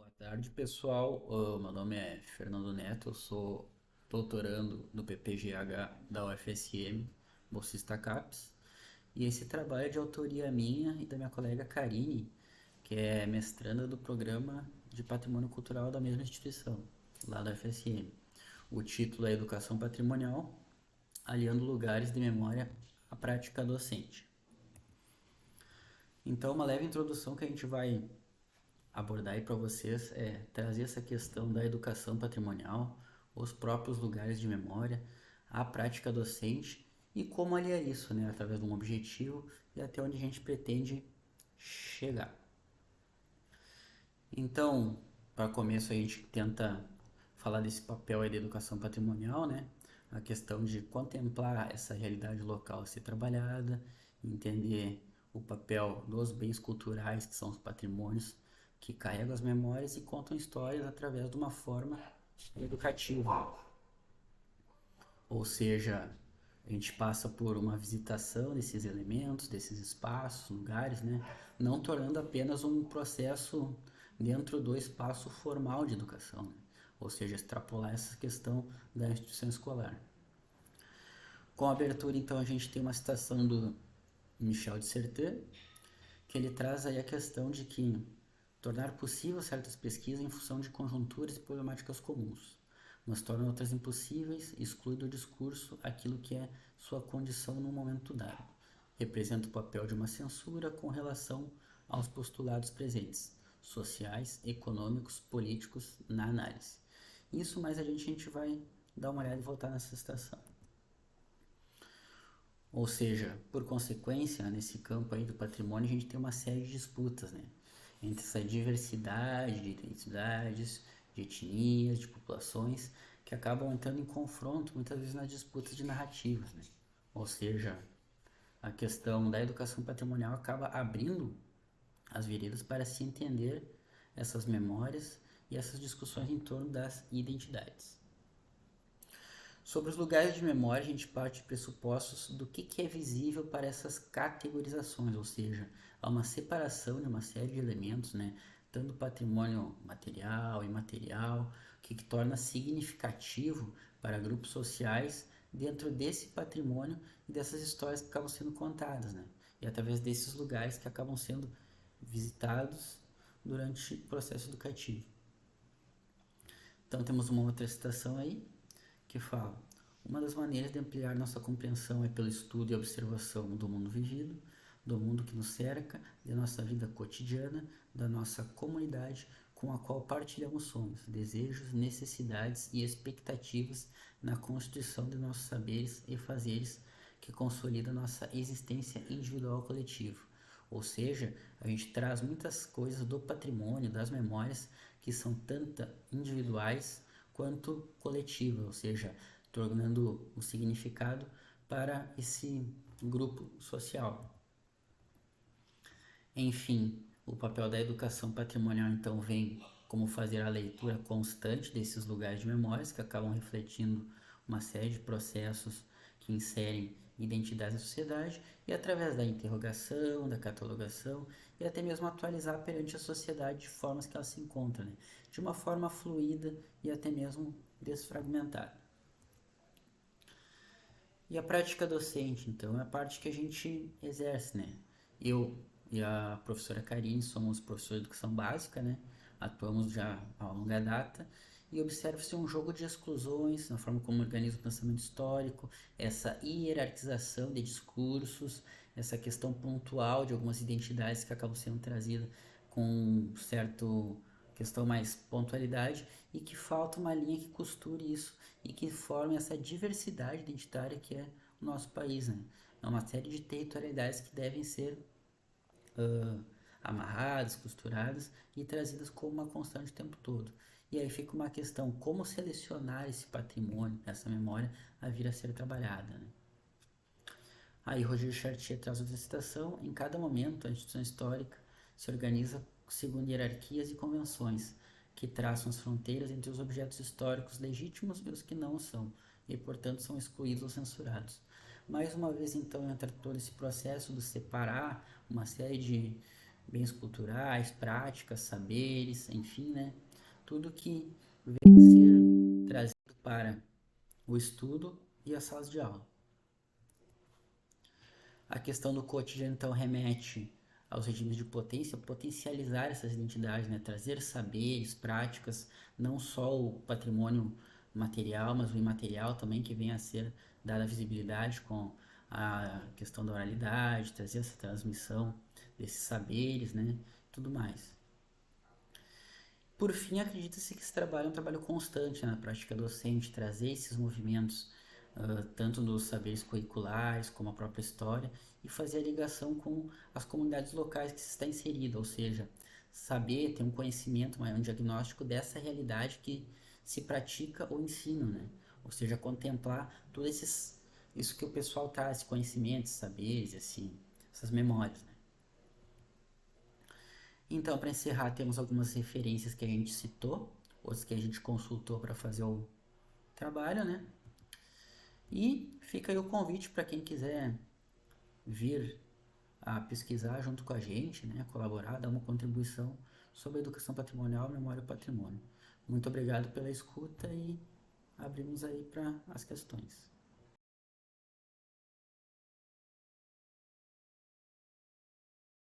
Boa tarde, pessoal. Meu nome é Fernando Neto, eu sou doutorando do PPGH da UFSM, bolsista CAPES. E esse trabalho é de autoria minha e da minha colega Karine, que é mestranda do programa de Patrimônio Cultural da mesma instituição, lá da UFSM. O título é Educação Patrimonial, aliando lugares de memória à prática docente. Então, uma leve introdução que a gente vai abordar aí para vocês é trazer essa questão da educação patrimonial, os próprios lugares de memória, a prática docente e como aliar isso, né, através de um objetivo e até onde a gente pretende chegar. Então, para começo a gente tenta falar desse papel aí da educação patrimonial, né? A questão de contemplar essa realidade local a ser trabalhada, entender o papel dos bens culturais, que são os patrimônios que carregam as memórias e contam histórias através de uma forma educativa. Ou seja, a gente passa por uma visitação desses elementos, desses espaços, lugares, né? Não tornando apenas um processo dentro do espaço formal de educação, né? Ou seja, extrapolar essa questão da instituição escolar. Com a abertura, então, a gente tem uma citação do Michel de Certeau, que ele traz aí a questão de que tornar possível certas pesquisas em função de conjunturas e problemáticas comuns, mas torna outras impossíveis, exclui do discurso aquilo que é sua condição no momento dado. Representa o papel de uma censura com relação aos postulados presentes, sociais, econômicos, políticos, na análise. Isso mais a gente vai dar uma olhada e voltar nessa citação. Ou seja, por consequência, nesse campo aí do patrimônio, a gente tem uma série de disputas, né? Entre essa diversidade de identidades, de etnias, de populações, que acabam entrando em confronto muitas vezes nas disputas de narrativas, né? Ou seja, a questão da educação patrimonial acaba abrindo as veredas para se entender essas memórias e essas discussões em torno das identidades. Sobre os lugares de memória, a gente parte de pressupostos do que é visível para essas categorizações, ou seja, há uma separação de uma série de elementos, né, tanto patrimônio material, imaterial, que torna significativo para grupos sociais dentro desse patrimônio e dessas histórias que acabam sendo contadas, né, e através desses lugares que acabam sendo visitados durante o processo educativo. Então temos uma outra citação aí, que fala: uma das maneiras de ampliar nossa compreensão é pelo estudo e observação do mundo vivido, do mundo que nos cerca, da nossa vida cotidiana, da nossa comunidade com a qual partilhamos sonhos, desejos, necessidades e expectativas na constituição de nossos saberes e fazeres que consolida nossa existência individual coletiva. Ou seja, a gente traz muitas coisas do patrimônio, das memórias, que são tanto individuais quanto coletivas, ou seja, tornando o significado para esse grupo social. Enfim, o papel da educação patrimonial então vem como fazer a leitura constante desses lugares de memórias que acabam refletindo uma série de processos que inserem identidades da sociedade e através da interrogação, da catalogação e até mesmo atualizar perante a sociedade de formas que ela se encontra, né? De uma forma fluida e até mesmo desfragmentada. E a prática docente, então, é a parte que a gente exerce, né? Eu e a professora Karine somos professores de educação básica, né? Atuamos já há longa data e observa-se um jogo de exclusões na forma como organiza o pensamento histórico, essa hierarquização de discursos, essa questão pontual de algumas identidades que acabam sendo trazidas com certo questão mais pontualidade e que falta uma linha que costure isso e que forme essa diversidade identitária que é o nosso país, né? É uma série de territorialidades que devem ser uh, amarradas, costuradas e trazidas como uma constante o tempo todo. E aí fica uma questão, como selecionar esse patrimônio, essa memória, a vir a ser trabalhada, né? Aí Roger Chartier traz outra citação: em cada momento a instituição histórica se organiza segundo hierarquias e convenções, que traçam as fronteiras entre os objetos históricos legítimos e os que não o são, e portanto são excluídos ou censurados. Mais uma vez então entra todo esse processo de separar uma série bens culturais, práticas, saberes, enfim, né? Tudo que vem a ser trazido para o estudo e as salas de aula. A questão do cotidiano, então, remete aos regimes de potência, potencializar essas identidades, né? Trazer saberes, práticas, não só o patrimônio material, mas o imaterial também, que venha a ser dada visibilidade com a questão da oralidade, trazer essa transmissão desses saberes, né? Tudo mais. Por fim, acredita-se que esse trabalho é um trabalho constante, né, na prática docente, trazer esses movimentos, tanto dos saberes curriculares como a própria história, e fazer a ligação com as comunidades locais que se está inserido, ou seja, saber, ter um conhecimento, um diagnóstico dessa realidade que se pratica o ensino, né? Ou seja, contemplar tudo isso que o pessoal traz, esse conhecimento, saberes, assim, essas memórias, né? Então, para encerrar, temos algumas referências que a gente citou, outras que a gente consultou para fazer o trabalho, né? E fica aí o convite para quem quiser vir a pesquisar junto com a gente, né? Colaborar, dar uma contribuição sobre a educação patrimonial, memória e patrimônio. Muito obrigado pela escuta e abrimos aí para as questões.